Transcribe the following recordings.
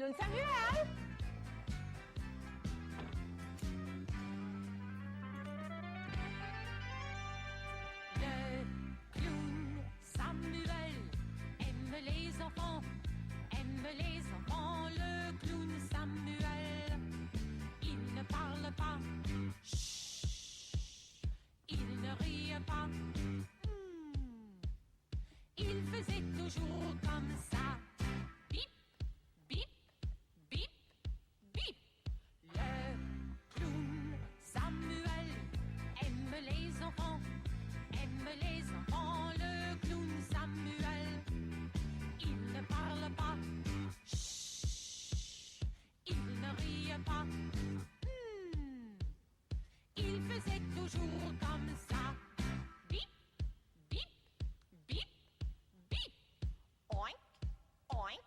Clown Samuel! Le clown Samuel aime les enfants, le clown Samuel. Il ne parle pas, chut, il ne rit pas. Il faisait toujours comme ça. Bip, bip, bip, bip. Le clown Samuel aime les enfants, le clown Samuel. Il ne parle pas, chut, il ne rit pas. Il faisait toujours comme ça. Bip, bip, bip, bip. Oink, oink,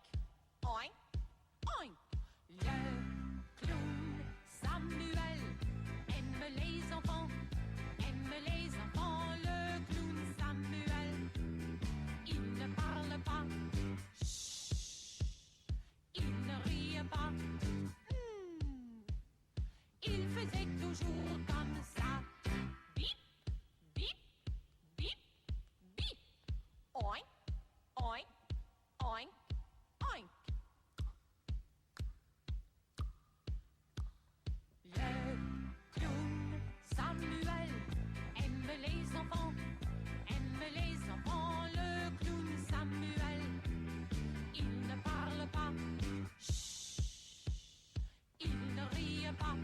oink, oink. Le clown Samuel aime les enfants, le clown Samuel. Il ne parle pas, chut, il ne rit pas. Il faisait toujours comme ça. Bip, bip, bip, bip. Oink, oink, oink, oink. Le clown Samuel aime les enfants, le clown Samuel. Il ne parle pas, chut, il ne rit pas.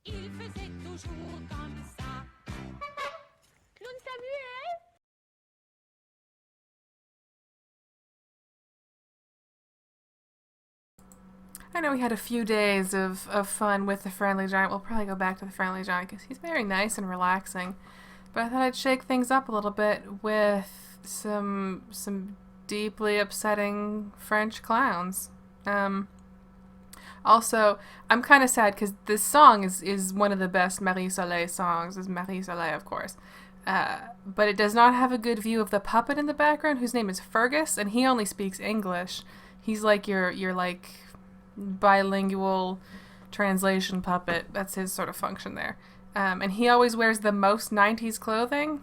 Il faisait toujours comme ça. Clown Samuel? I know we had a few days of fun with the Friendly Giant. We'll probably go back to the Friendly Giant because he's very nice and relaxing. But I thought I'd shake things up a little bit with some deeply upsetting French clowns. Also, I'm kind of sad because this song is one of the best Marie Soleil songs. Is Marie Soleil, of course. But it does not have a good view of the puppet in the background, whose name is Fergus, and he only speaks English. He's like your like bilingual translation puppet. That's his sort of function there. And he always wears the most 90s clothing.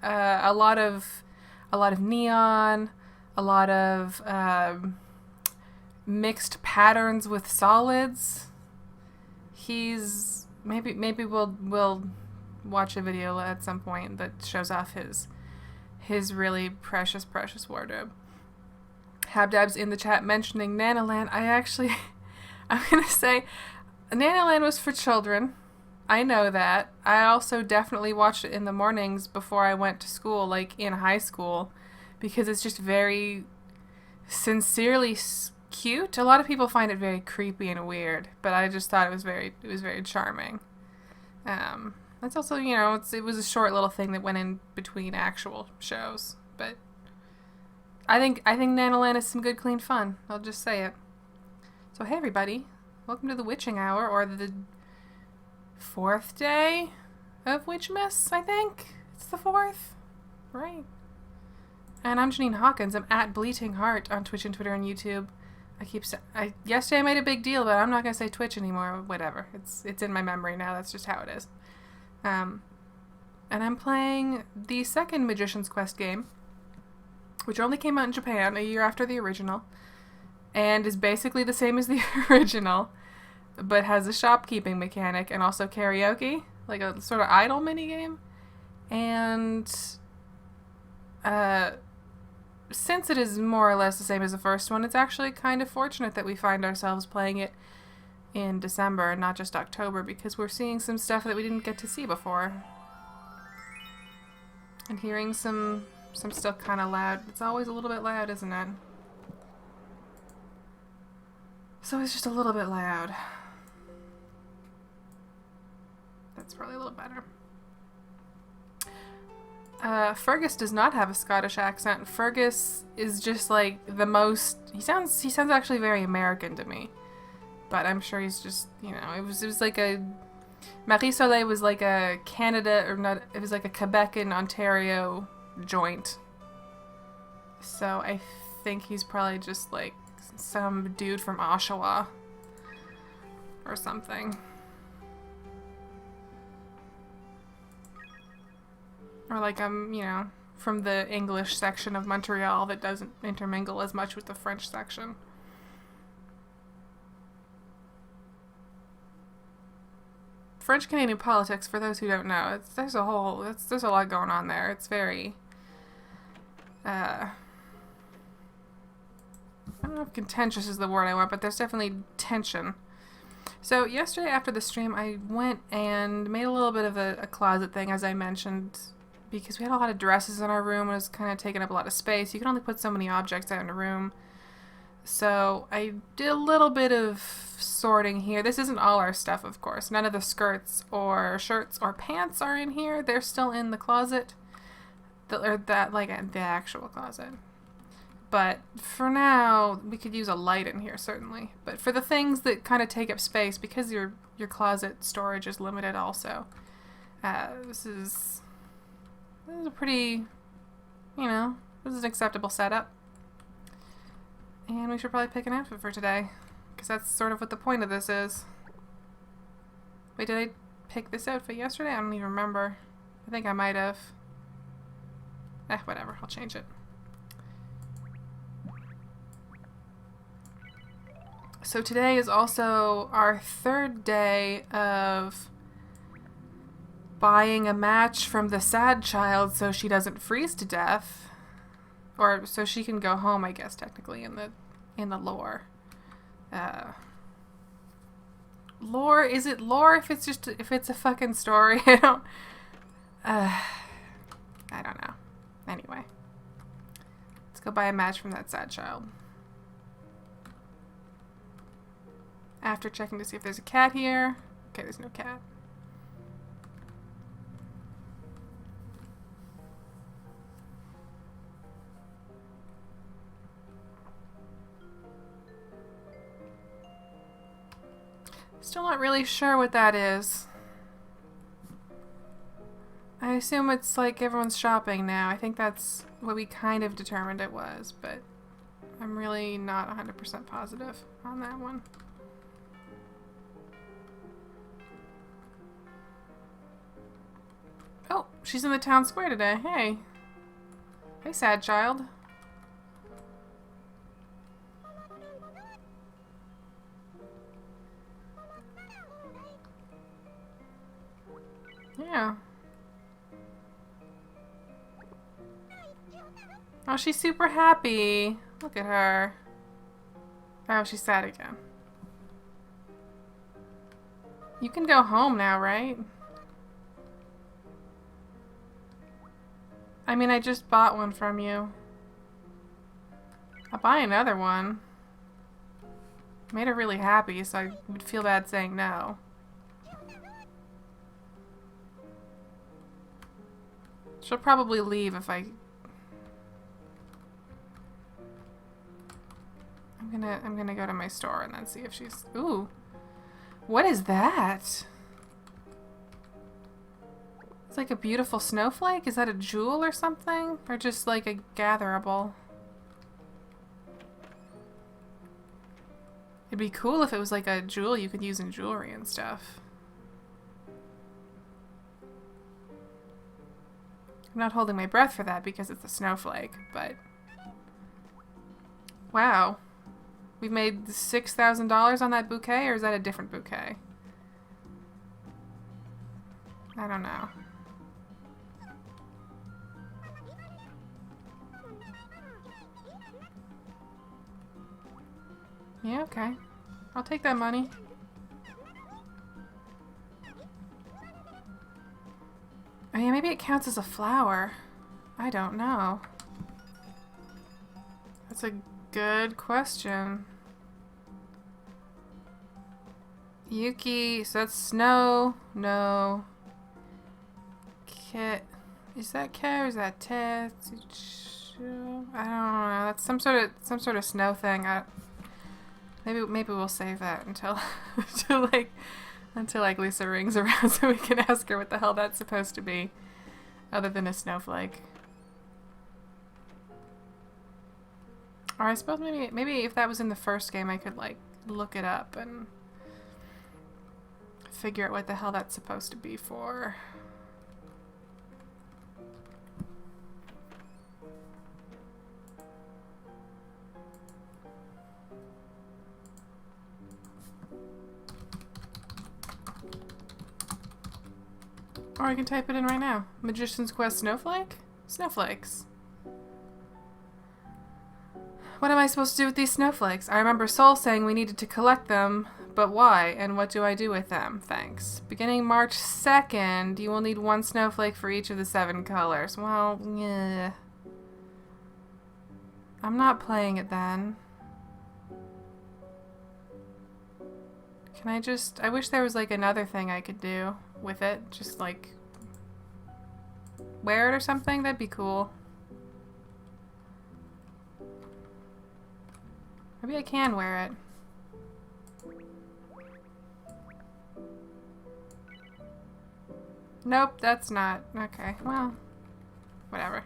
A lot of neon, a lot of mixed patterns with solids. He's maybe we'll watch a video at some point that shows off his really precious wardrobe. Habdab's in the chat mentioning Nanaland. I'm gonna say Nanaland was for children. I know that. I also definitely watched it in the mornings before I went to school, like in high school, because it's just very sincerely cute. A lot of people find it very creepy and weird, but I just thought it was very charming. That's also, it was a short little thing that went in between actual shows, but I think Nanaland is some good clean fun. I'll just say it. So hey everybody, welcome to the Witching Hour, or the 4th day of Witchmas, I think. It's the 4th, right? And I'm Janine Hawkins. I'm at Bleating Heart on Twitch and Twitter and YouTube. Yesterday I made a big deal, but I'm not gonna say Twitch anymore. Whatever. It's in my memory now. That's just how it is. And I'm playing the second Magician's Quest game, which only came out in Japan a year after the original, and is basically the same as the original, but has a shopkeeping mechanic and also karaoke, like a sort of idol minigame. And since it is more or less the same as the first one, it's actually kind of fortunate that we find ourselves playing it in December and not just October, because we're seeing some stuff that we didn't get to see before. And hearing some stuff kind of loud. It's always a little bit loud, isn't it? So it's just a little bit loud. That's probably a little better. Fergus does not have a Scottish accent. Fergus is just like the most... He sounds actually very American to me. But I'm sure he's just, it was like a... Marie Soleil was like a Canada, or not, it was like a Quebec and Ontario joint. So I think he's probably just like some dude from Oshawa or something. Or like you know, from the English section of Montreal that doesn't intermingle as much with the French section. French Canadian politics, for those who don't know, there's a lot going on there. It's very I don't know if contentious is the word I want, but there's definitely tension. So yesterday after the stream, I went and made a little bit of a closet thing, as I mentioned, because we had a lot of dresses in our room. It was kind of taking up a lot of space. You can only put so many objects out in a room. So I did a little bit of sorting here. This isn't all our stuff, of course. None of the skirts or shirts or pants are in here. They're still in the closet. The actual closet. But for now, we could use a light in here, certainly. But for the things that kind of take up space, because your closet storage is limited also, this is a pretty, you know, this is an acceptable setup. And we should probably pick an outfit for today, because that's sort of what the point of this is. Wait, did I pick this outfit yesterday? I don't even remember. I think I might have. Whatever, I'll change it. So today is also our third day of buying a match from the sad child so she doesn't freeze to death. Or so she can go home, I guess, technically, in the lore. Lore? Is it lore if it's a fucking story? I don't know. Anyway. Let's go buy a match from that sad child. After checking to see if there's a cat here. Okay, there's no cat. Still not really sure what that is. I assume it's like everyone's shopping now. I think that's what we kind of determined it was, but I'm really not 100% positive on that one. Oh, she's in the town square today. Hey. Hey, sad child. Yeah. Oh, she's super happy. Look at her. Oh, she's sad again. You can go home now, right? I mean, I just bought one from you. I'll buy another one. Made her really happy, so I would feel bad saying no. She'll probably leave if I'm gonna go to my store and then see if she's... Ooh. What is that? It's like a beautiful snowflake? Is that a jewel or something? Or just like a gatherable? It'd be cool if it was like a jewel you could use in jewelry and stuff. I'm not holding my breath for that because it's a snowflake, but... Wow. We've made $6,000 on that bouquet, or is that a different bouquet? I don't know. Yeah, okay. I'll take that money. Oh yeah, maybe it counts as a flower. I don't know. That's a good question. Yuki, so that's snow. No. Kit. Is that K or is that Te? I don't know. That's some sort of snow thing. Maybe we'll save that until until Lisa rings around so we can ask her what the hell that's supposed to be, other than a snowflake. Or I suppose maybe if that was in the first game, I could like look it up and figure out what the hell that's supposed to be for. Or I can type it in right now. Magician's Quest Snowflake? Snowflakes. What am I supposed to do with these snowflakes? I remember Soul saying we needed to collect them, but why? And what do I do with them? Thanks. Beginning March 2nd, you will need 1 snowflake for each of the 7 colors. Well, yeah. I'm not playing it then. Can I just... I wish there was like another thing I could do with it. Just like... wear it or something? That'd be cool. Maybe I can wear it. Nope, that's not. Okay, well, whatever.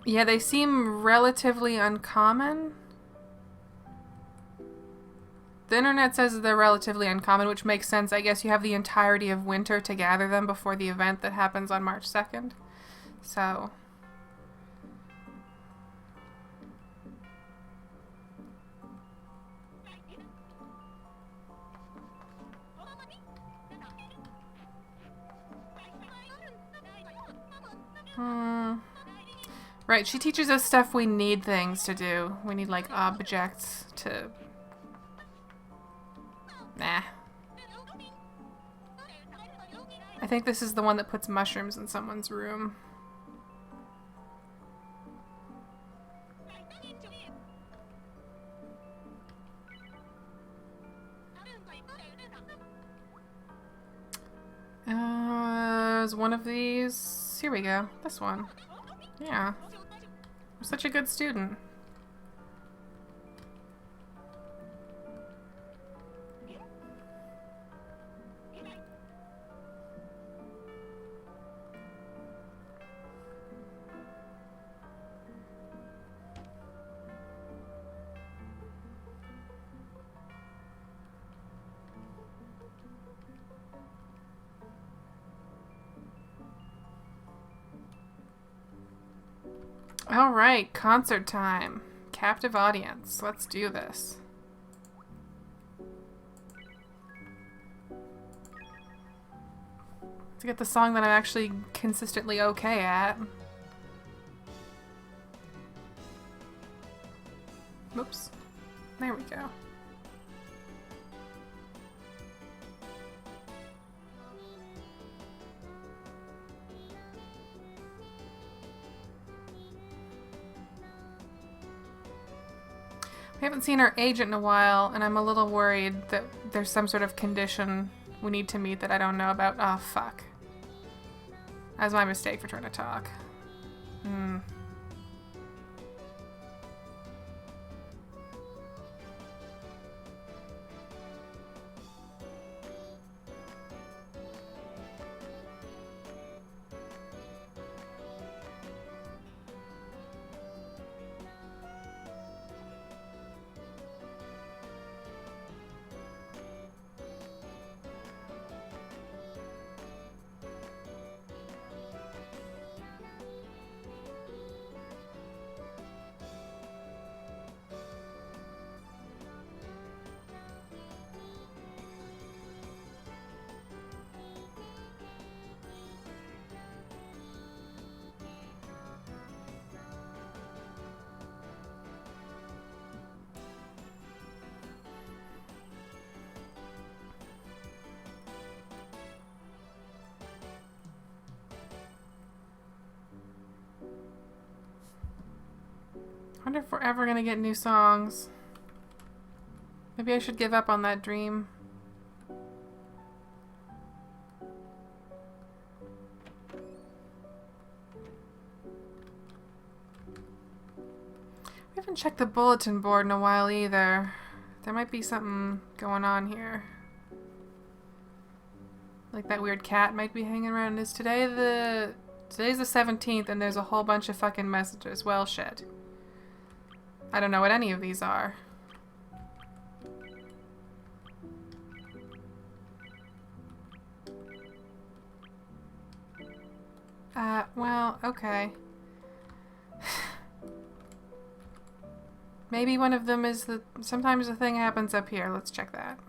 Yeah, they seem relatively uncommon. The internet says that they're relatively uncommon, which makes sense. I guess you have the entirety of winter to gather them before the event that happens on March 2nd. So... Right, she teaches us stuff we need things to do. We need, like, objects to... Nah. I think this is the one that puts mushrooms in someone's room. Is one of these... Here we go. This one. Yeah. I'm such a good student. All right, concert time. Captive audience. Let's do this. To get the song that I'm actually consistently okay at. Oops. There we go. We haven't seen our agent in a while, and I'm a little worried that there's some sort of condition we need to meet that I don't know about. Oh, fuck. That was my mistake for trying to talk. I wonder if we're ever gonna get new songs. Maybe I should give up on that dream. We haven't checked the bulletin board in a while either. There might be something going on here. Like that weird cat might be hanging around. Today's the 17th and there's a whole bunch of fucking messages. Well, shit. I don't know what any of these are. Well, okay. Maybe one of them is sometimes the thing happens up here. Let's check that.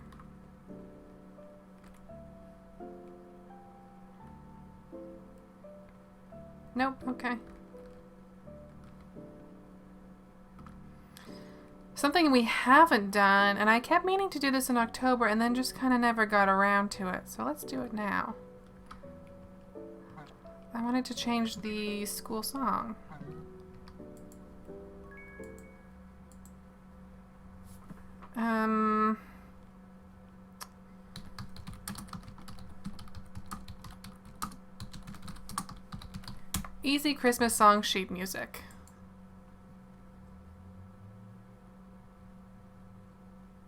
Nope, okay. Something we haven't done, and I kept meaning to do this in October and then just kind of never got around to it. So let's do it now. I wanted to change the school song. Easy Christmas song sheet music.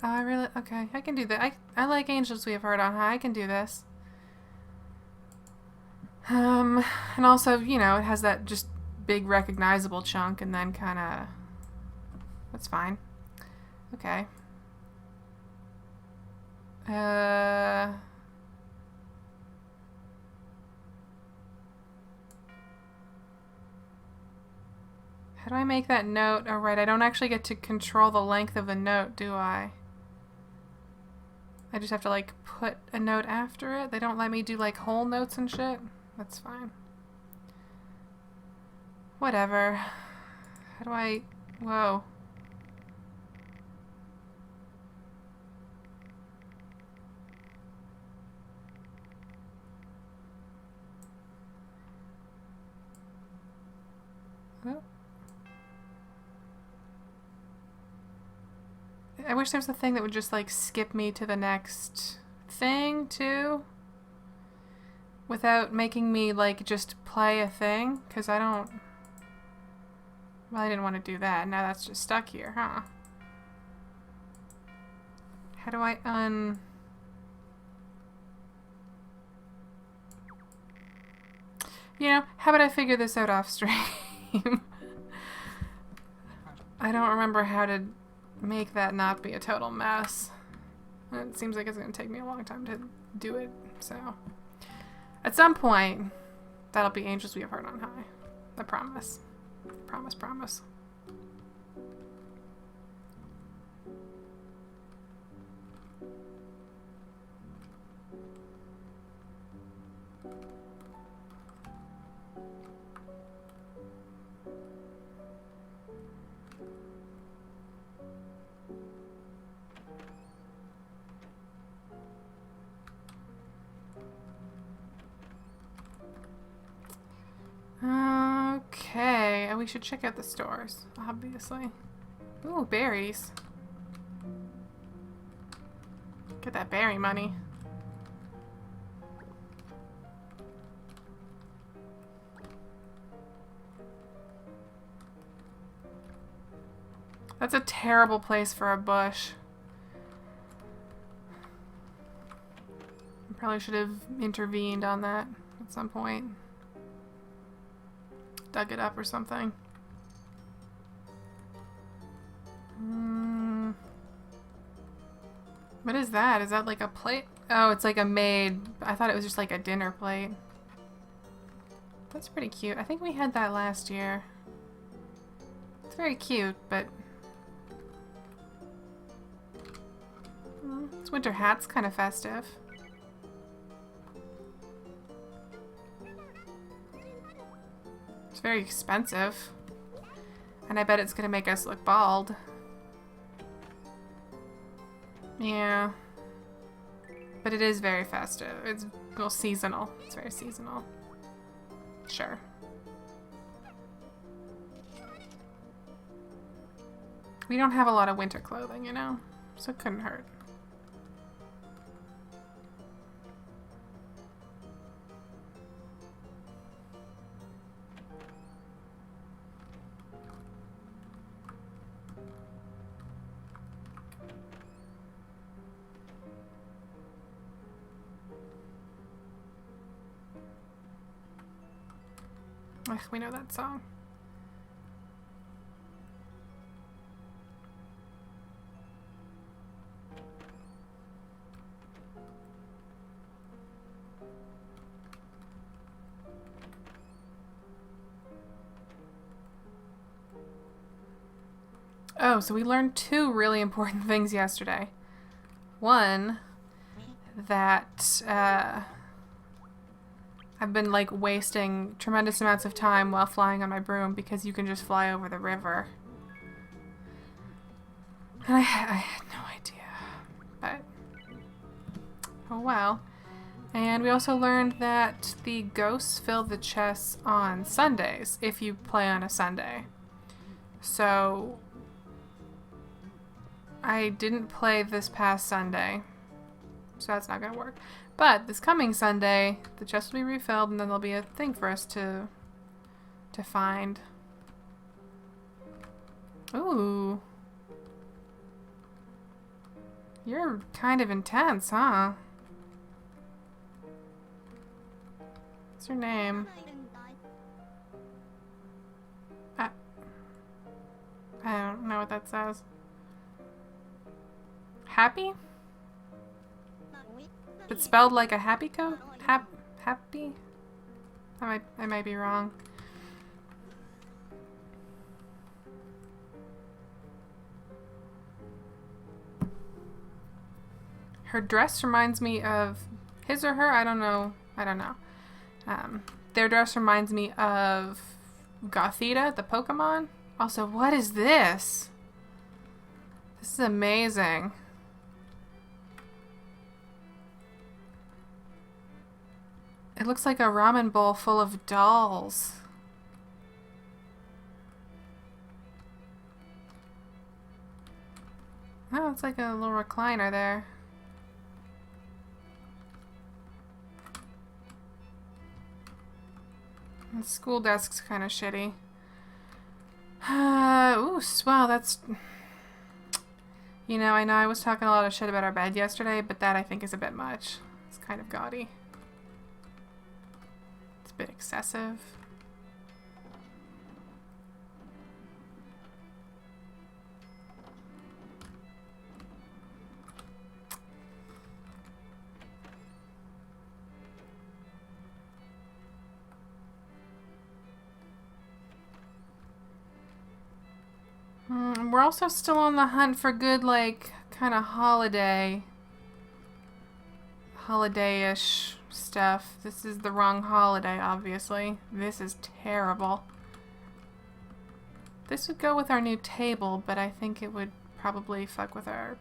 Oh, I really... Okay, I can do that. I like Angels We Have Heard on High. I can do this. And also, you know, it has that just big recognizable chunk and then kind of... That's fine. Okay. How do I make that note? Oh, right, I don't actually get to control the length of the note, do I? I just have to, like, put a note after it? They don't let me do, like, whole notes and shit? That's fine. Whatever. How do I... Whoa. Oh. I wish there was a thing that would just, like, skip me to the next thing, too. Without making me, like, just play a thing. Because I don't... Well, I didn't want to do that. Now that's just stuck here, huh? How do I You know, how about I figure this out off stream? I don't remember how to make that not be a total mess. It seems like it's going to take me a long time to do it, so... At some point, that'll be Angels We Have Heard on High. I promise. Promise, promise. Okay, we should check out the stores, obviously. Ooh, berries. Get that berry money. That's a terrible place for a bush. I probably should have intervened on that at some point. Dug it up or something. What is that? Is that like a plate? Oh, it's like a maid. I thought it was just like a dinner plate. That's pretty cute. I think we had that last year. It's very cute, but... This winter hat's kind of festive. It's very expensive. And I bet it's gonna make us look bald. Yeah. But it is very festive. It's, well, seasonal. It's very seasonal. Sure. We don't have a lot of winter clothing, you know? So it couldn't hurt. Ugh, we know that song. Oh, so we learned two really important things yesterday. One, that I've been like wasting tremendous amounts of time while flying on my broom because you can just fly over the river. And I had no idea, but oh well. And we also learned that the ghosts fill the chests on Sundays if you play on a Sunday. So I didn't play this past Sunday, so that's not going to work. But this coming Sunday, the chest will be refilled, and then there'll be a thing for us to find. Ooh. You're kind of intense, huh? What's your name? I don't know what that says. Happy? It's spelled like a happy coat? Happy? I might be wrong. Her dress reminds me of his or her. I don't know. Their dress reminds me of Gothita, the Pokemon. Also, what is this? This is amazing. It looks like a ramen bowl full of dolls. Oh, it's like a little recliner there. The school desk's kind of shitty. Ooh, wow, that's... You know I was talking a lot of shit about our bed yesterday, but that I think is a bit much. It's kind of gaudy. It's a bit excessive. We're also still on the hunt for good, like, kind of holiday-ish stuff. This is the wrong holiday, obviously. This is terrible. This would go with our new table, but I think it would probably fuck with our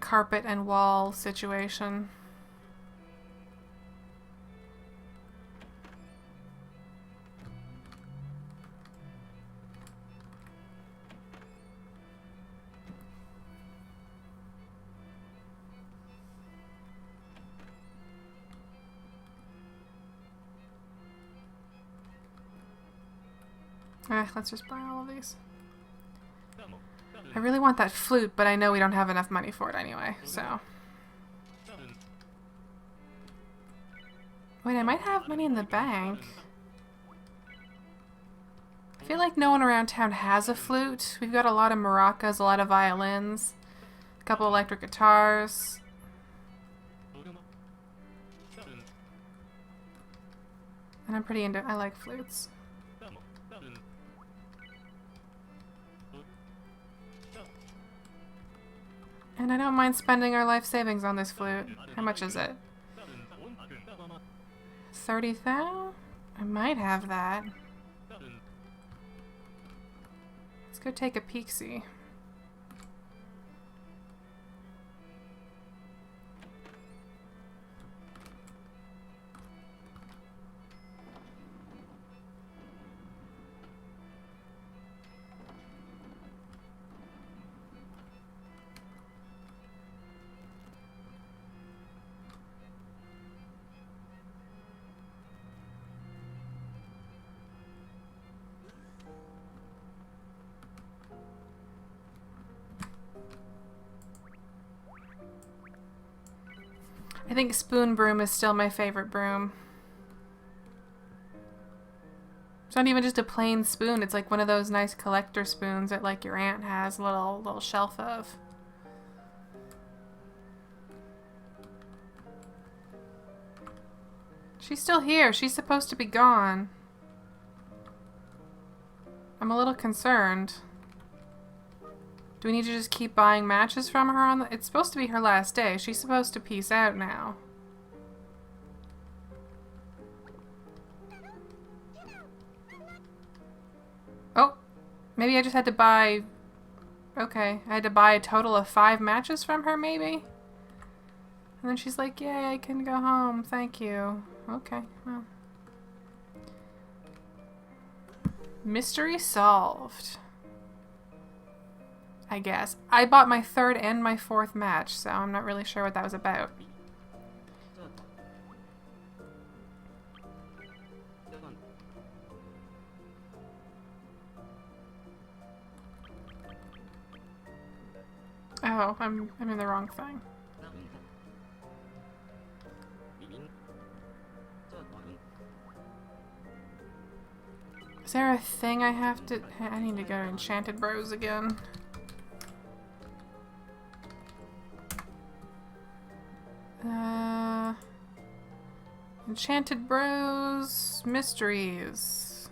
carpet and wall situation. Let's just buy all of these. I really want that flute, but I know we don't have enough money for it anyway, so. Wait, I might have money in the bank. I feel like no one around town has a flute. We've got a lot of maracas, a lot of violins, a couple electric guitars. And I'm pretty into, I like flutes. And I don't mind spending our life savings on this flute. How much is it? 30,000? I might have that. Let's go take a peek-see. I think spoon broom is still my favorite broom. It's not even just a plain spoon. It's like one of those nice collector spoons that like your aunt has a little shelf of. She's still here. She's supposed to be gone. I'm a little concerned. Do we need to just keep buying matches from her on the... It's supposed to be her last day. She's supposed to peace out now. Oh, maybe I just had to buy... Okay, I had to buy a total of 5 matches from her, maybe? And then she's like, yay, I can go home, thank you. Okay, well. Mystery solved. I guess. I bought my 3rd and my 4th match, so I'm not really sure what that was about. Oh, I'm in the wrong thing. Is there a thing I have to... I need to go to Enchanted Bros again. Enchanted Bros Mysteries.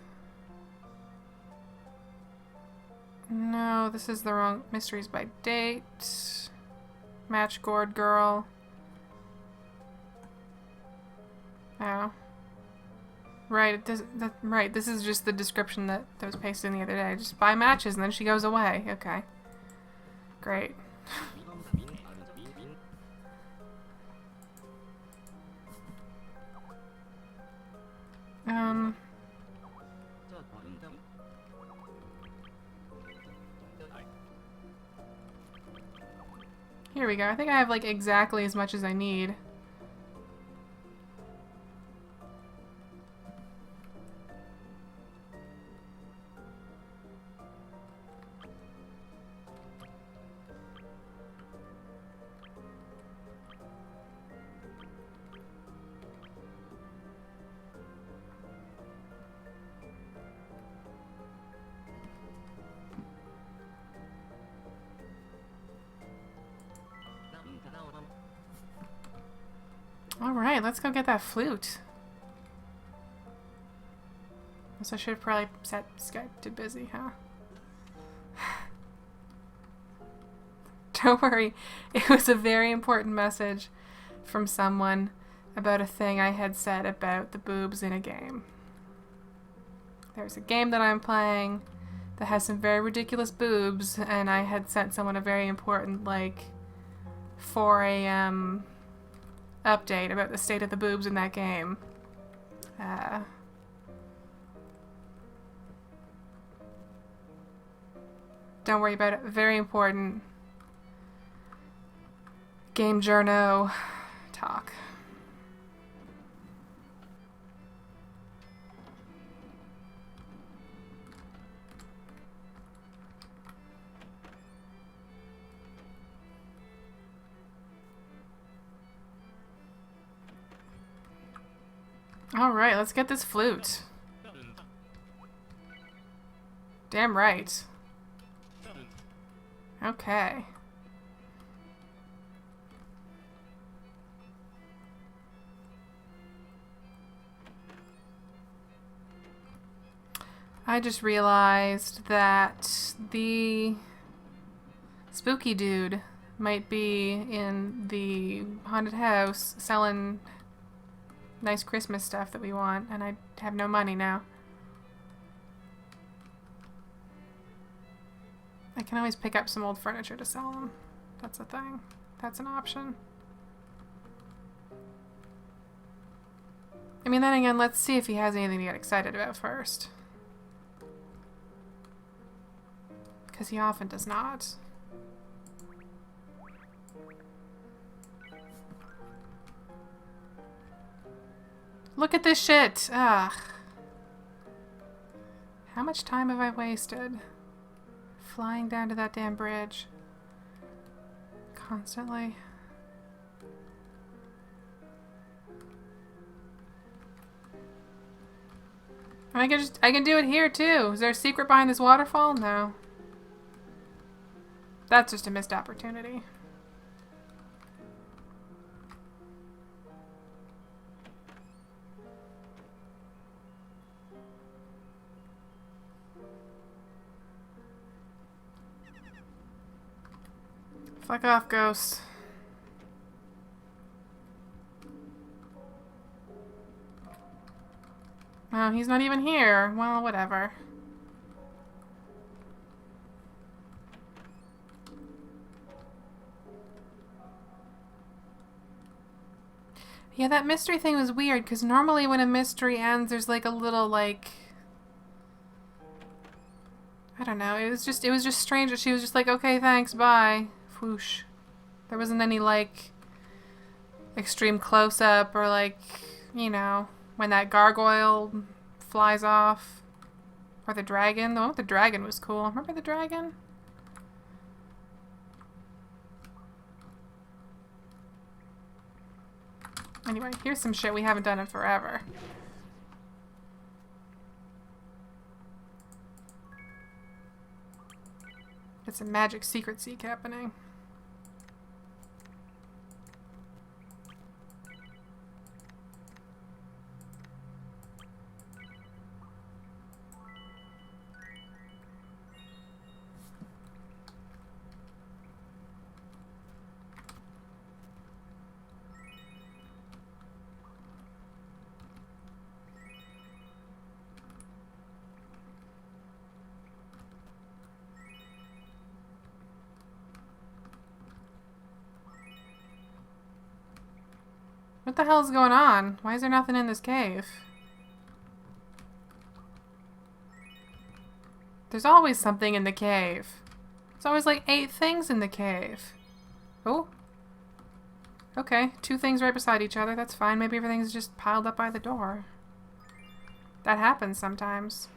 No, this is the wrong... Mysteries by date. Match Gourd Girl. Oh. Right, it does, right, this is just the description that was pasted in the other day. Just buy matches and then she goes away. Okay. Great. Here we go. I think I have like exactly as much as I need. Alright, let's go get that flute. So I should have probably set Skype to busy, huh? Don't worry, it was a very important message from someone about a thing I had said about the boobs in a game. There's a game that I'm playing that has some very ridiculous boobs, and I had sent someone a very important, like, 4 a.m. update about the state of the boobs in that game. Don't worry about it. Very important game journo talk. Alright, let's get this flute. Damn right. Okay. I just realized that the spooky dude might be in the haunted house selling nice Christmas stuff that we want, and I have no money now. I can always pick up some old furniture to sell them. That's a thing. That's an option. I mean, then again, let's see if he has anything to get excited about first. Because he often does not. Look at this shit! Ugh. How much time have I wasted? Flying down to that damn bridge. Constantly. I can do it here too. Is there a secret behind this waterfall? No. That's just a missed opportunity. Fuck off, ghost. Oh, he's not even here. Well, whatever. Yeah, that mystery thing was weird, because normally when a mystery ends, there's like a little, like... I don't know, it was just strange that she was just like, okay, thanks, bye. Whoosh. There wasn't any, like, extreme close-up or, like, you know, when that gargoyle flies off. Or the dragon. The one with the dragon was cool. Remember the dragon? Anyway, here's some shit we haven't done in forever. It's a magic secret seek happening. What the hell is going on? Why is there nothing in this cave? There's always something in the cave. There's always like 8 things in the cave. Oh. Okay, 2 things right beside each other. That's fine. Maybe everything's just piled up by the door. That happens sometimes.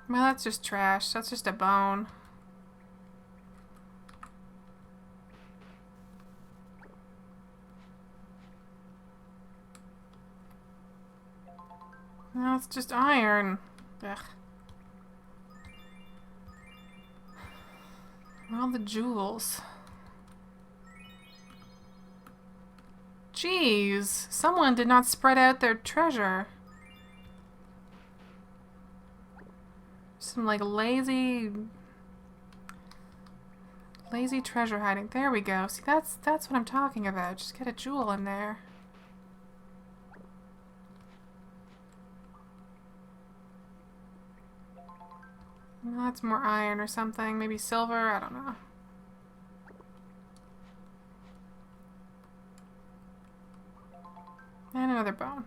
Well, that's just trash. That's just a bone. No, it's just iron. Ugh. All the jewels. Jeez, someone did not spread out their treasure. Some like lazy treasure hiding. There we go. See, that's what I'm talking about. Just get a jewel in there. Well, that's more iron or something. Maybe silver. I don't know. And another bone.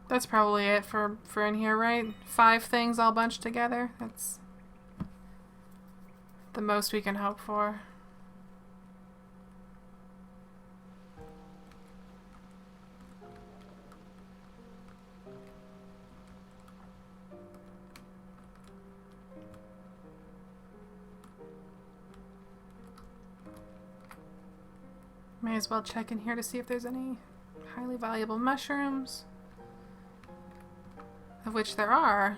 That's probably it for in here, right? 5 things all bunched together. That's the most we can hope for. May as well check in here to see if there's any highly valuable mushrooms. Of which there are.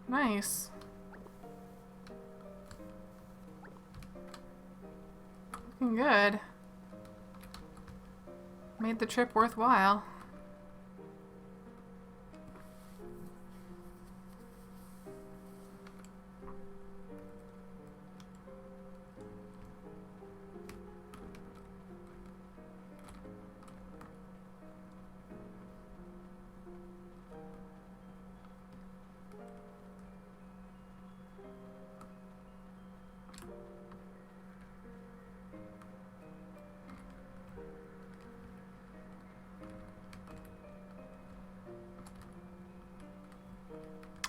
Nice. Looking good. Made the trip worthwhile.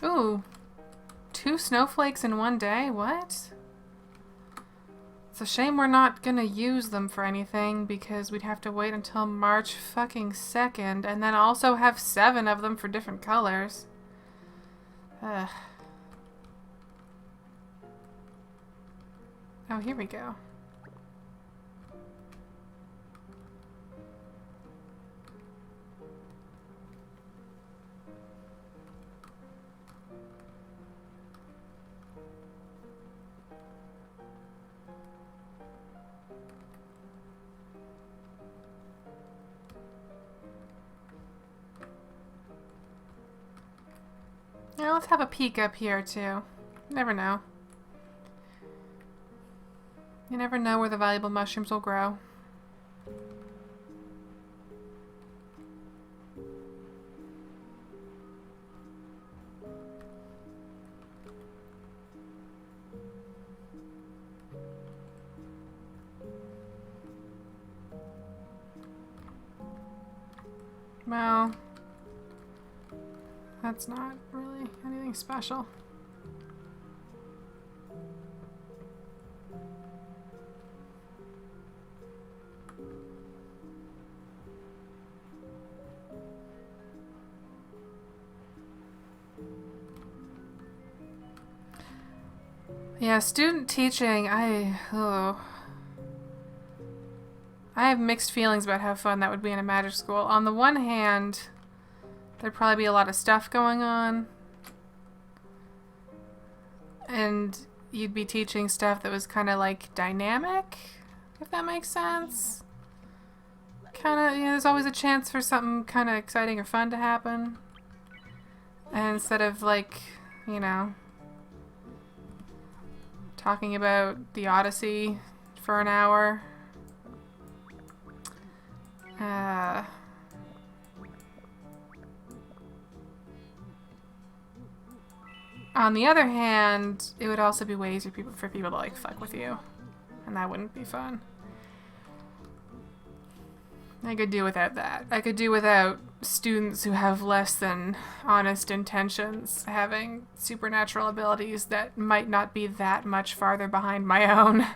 Ooh. 2 snowflakes in one day? What? It's a shame we're not gonna use them for anything because we'd have to wait until March fucking 2nd and then also have 7 of them for different colors. Ugh. Oh, here we go. Yeah, let's have a peek up here, too. Never know. You never know where the valuable mushrooms will grow. Well, that's not really anything special. Yeah, student teaching, I have mixed feelings about how fun that would be in a magic school. On the one hand, there'd probably be a lot of stuff going on. And you'd be teaching stuff that was kind of like dynamic, if that makes sense. Kind of, there's always a chance for something kind of exciting or fun to happen. And instead of like, talking about the Odyssey for an hour. On the other hand, it would also be way easier for people to like fuck with you. And that wouldn't be fun. I could do without that. I could do without students who have less than honest intentions having supernatural abilities that might not be that much farther behind my own.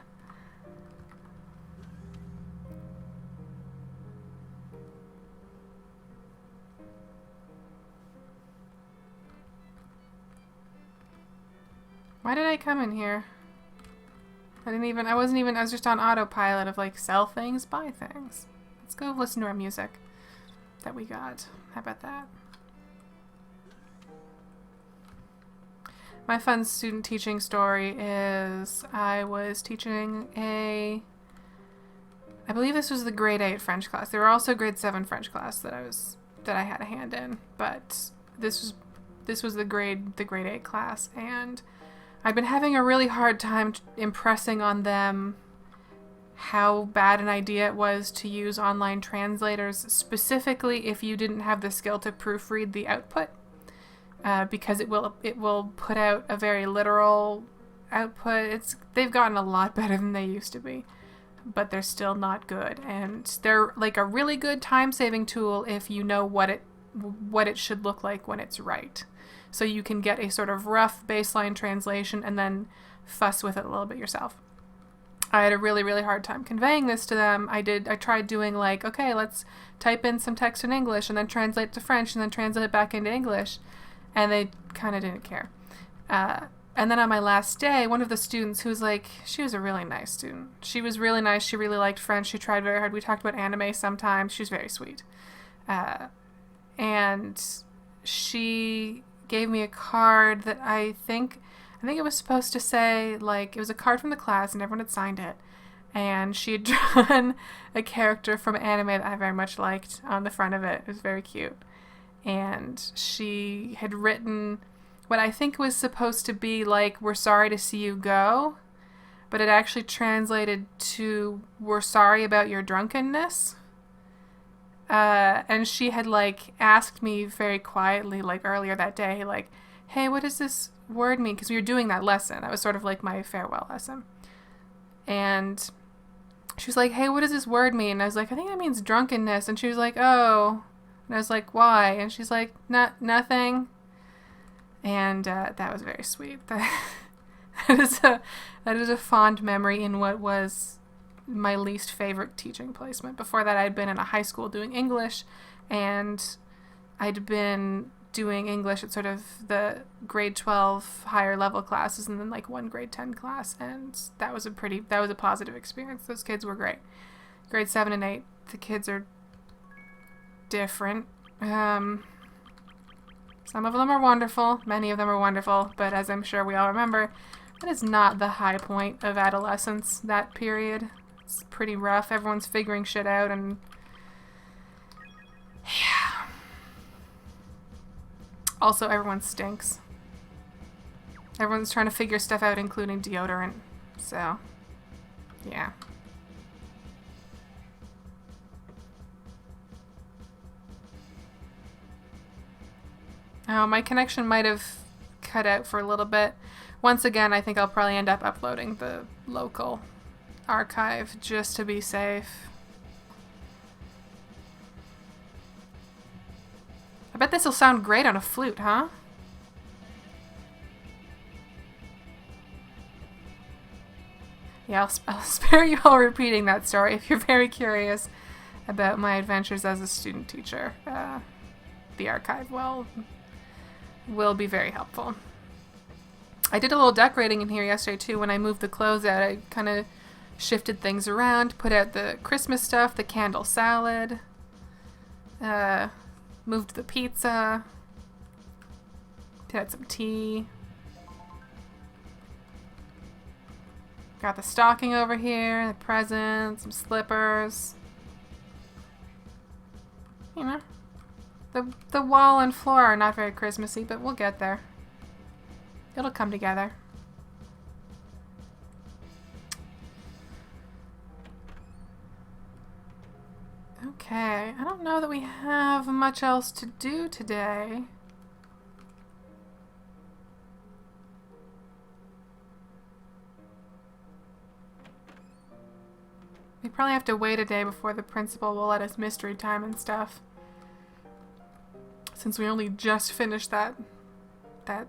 Why did I come in here? I was just on autopilot of like sell things, buy things. Let's go listen to our music that we got. How about that? My fun student teaching story is I was teaching I believe this was the grade 8 French class. There were also grade 7 French class that I had a hand in, but this was the grade 8 class, and I'd been having a really hard time impressing on them how bad an idea it was to use online translators, specifically if you didn't have the skill to proofread the output, because it will put out a very literal output. They've gotten a lot better than they used to be, but they're still not good, and they're like a really good time-saving tool if you know what it should look like when it's right. So you can get a sort of rough baseline translation and then fuss with it a little bit yourself. I had a really, really hard time conveying this to them. I tried doing like, okay, let's type in some text in English and then translate it to French and then translate it back into English. And they kind of didn't care. And then on my last day, one of the students she was a really nice student. She was really nice. She really liked French. She tried very hard. We talked about anime sometimes. She was very sweet. And she gave me a card that I think it was supposed to say, like, it was a card from the class and everyone had signed it. And she had drawn a character from anime that I very much liked on the front of it. It was very cute. And she had written what I think was supposed to be like, "We're sorry to see you go," but it actually translated to, "We're sorry about your drunkenness." And she had like asked me very quietly, like earlier that day, like, "Hey, what does this word mean?" Because we were doing that lesson. That was sort of like my farewell lesson. And she was like, "Hey, what does this word mean?" And I was like, "I think that means drunkenness." And she was like, "Oh." And I was like, "Why?" And she's like, "Nothing." And that was very sweet. That is a fond memory in what was my least favorite teaching placement. Before that, I'd been in a high school doing English, and I'd been doing English at sort of the grade 12 higher level classes and then like one grade 10 class, and that was a positive experience. Those kids were great. Grade 7 and 8, the kids are different. Some of them are wonderful, many of them are wonderful, but as I'm sure we all remember, that is not the high point of adolescence, that period. It's pretty rough. Everyone's figuring shit out, and yeah. Also, everyone stinks. Everyone's trying to figure stuff out, including deodorant. So, yeah. Oh, my connection might have cut out for a little bit. Once again, I think I'll probably end up uploading the local archive just to be safe. I bet this will sound great on a flute, huh? Yeah, I'll spare you all repeating that story if you're very curious about my adventures as a student teacher. The archive will be very helpful. I did a little decorating in here yesterday too. When I moved the clothes out, I kind of shifted things around, put out the Christmas stuff, the candle salad, moved the pizza, had some tea. Got the stocking over here, the presents, some slippers. You know, the wall and floor are not very Christmassy, but we'll get there. It'll come together. Okay, I don't know that we have much else to do today. We probably have to wait a day before the principal will let us mystery time and stuff. Since we only just finished that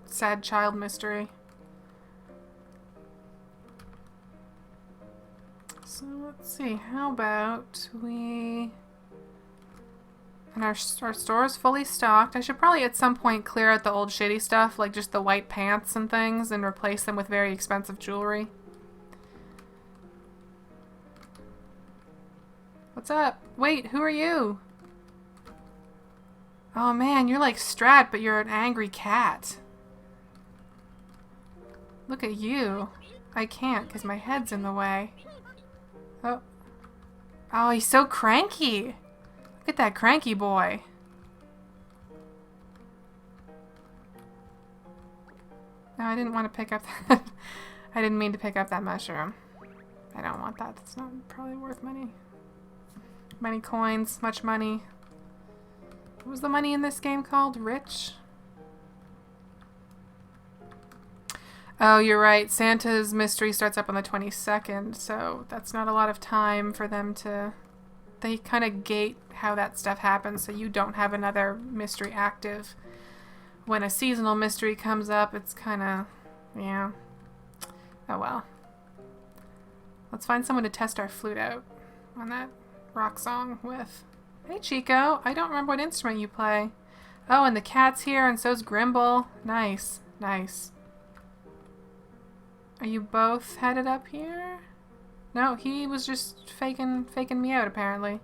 sad child mystery. So let's see, how about we... And our store is fully stocked. I should probably at some point clear out the old shitty stuff, like just the white pants and things, and replace them with very expensive jewelry. What's up? Wait, who are you? Oh man, you're like Strat, but you're an angry cat. Look at you. I can't because my head's in the way. Oh. Oh, he's so cranky. Look at that cranky boy. No, I didn't want to pick up that. I didn't mean to pick up that mushroom. I don't want that. That's not probably worth many coins, much money. What was the money in this game called? Rich? Oh, you're right. Santa's mystery starts up on the 22nd, so that's not a lot of time for them to... They kind of gate how that stuff happens, so you don't have another mystery active. When a seasonal mystery comes up, it's kind of... Yeah. Oh well. Let's find someone to test our flute out on that rock song with. Hey Chico, I don't remember what instrument you play. Oh, and the cat's here, and so's Grimble. Nice, nice. Are you both headed up here? No, he was just faking me out, apparently.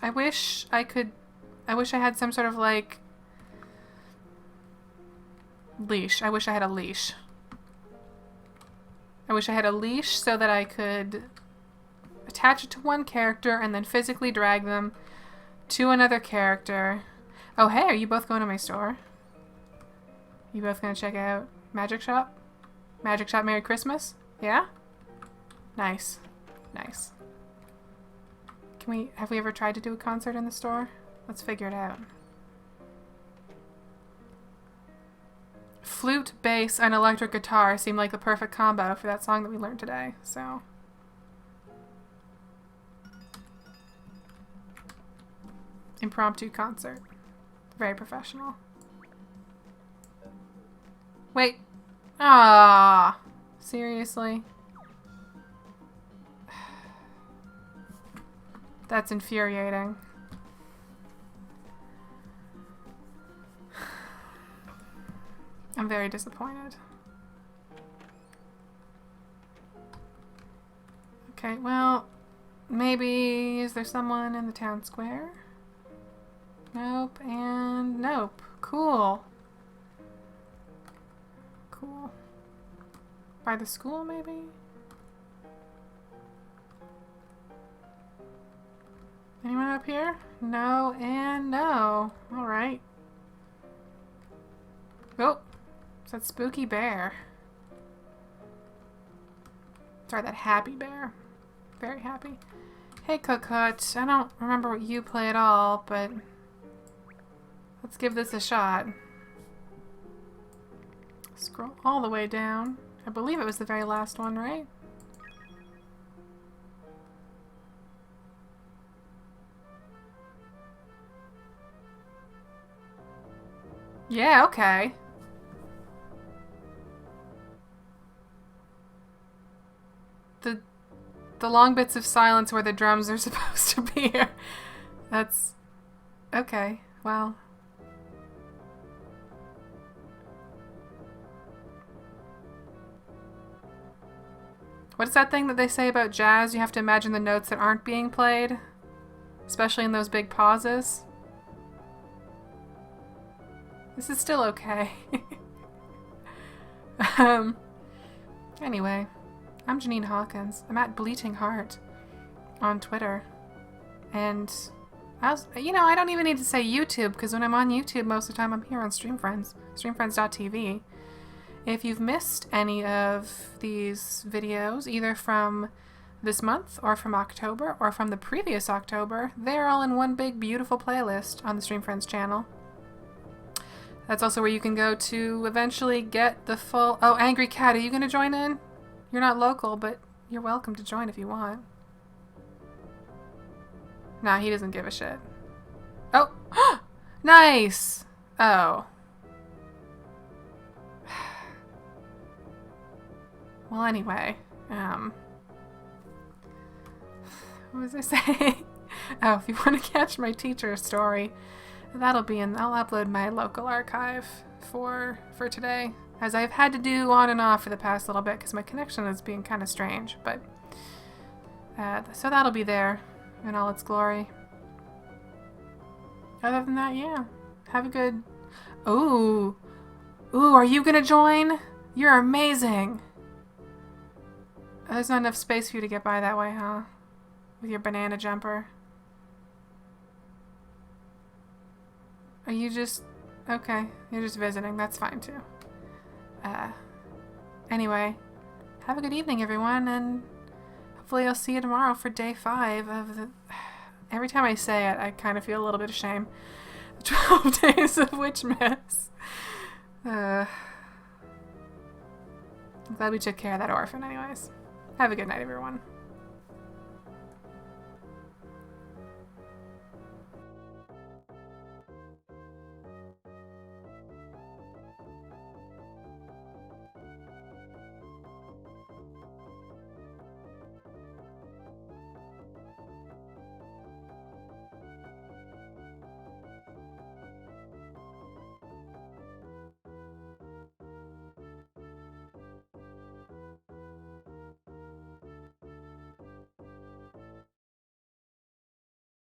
I wish I had some sort of, like, leash. I wish I had a leash. I wish I had a leash so that I could attach it to one character and then physically drag them to another character. Oh, hey, are you both going to my store? You both gonna check out Magic Shop? Magic Shop Merry Christmas? Yeah? Nice. Nice. Have we ever tried to do a concert in the store? Let's figure it out. Flute, bass, and electric guitar seem like the perfect combo for that song that we learned today, so... Impromptu concert. Very professional. Wait. Ah, seriously? That's infuriating. I'm very disappointed. Okay, well, maybe, is there someone in the town square? Nope, and nope. Cool. Cool. By the school, maybe? Anyone up here? No and no. Alright. Oh! It's that spooky bear. Sorry, that happy bear. Very happy. Hey, Cook Hut. I don't remember what you play at all, but let's give this a shot. Scroll all the way down. I believe it was the very last one, right? Yeah, okay. The long bits of silence where the drums are supposed to be here. That's... okay, well... What is that thing that they say about jazz? You have to imagine the notes that aren't being played? Especially in those big pauses. This is still okay. Anyway, I'm Janine Hawkins. I'm at Bleating Heart on Twitter. And I don't even need to say YouTube, because when I'm on YouTube, most of the time I'm here on Streamfriends. Streamfriends.tv. If you've missed any of these videos, either from this month, or from October, or from the previous October, they're all in one big beautiful playlist on the Streamfriends channel. That's also where you can go to eventually get the full... Oh, Angry Cat, are you going to join in? You're not local, but you're welcome to join if you want. Nah, he doesn't give a shit. Oh! Nice! Oh. Well, anyway. What was I saying? Oh, if you want to catch my teacher story... That'll be in... I'll upload my local archive for today, as I've had to do on and off for the past little bit because my connection is being kind of strange, but so that'll be there in all its glory. Other than that, yeah. Have a good... Ooh, are you gonna join? You're amazing! There's not enough space for you to get by that way, huh? With your banana jumper. Are you just... Okay, you're just visiting. That's fine, too. Anyway, have a good evening, everyone, and hopefully I'll see you tomorrow for day 5 of the... Every time I say it, I kind of feel a little bit of shame. 12 days of Witchmas. I'm glad we took care of that orphan, anyways. Have a good night, everyone.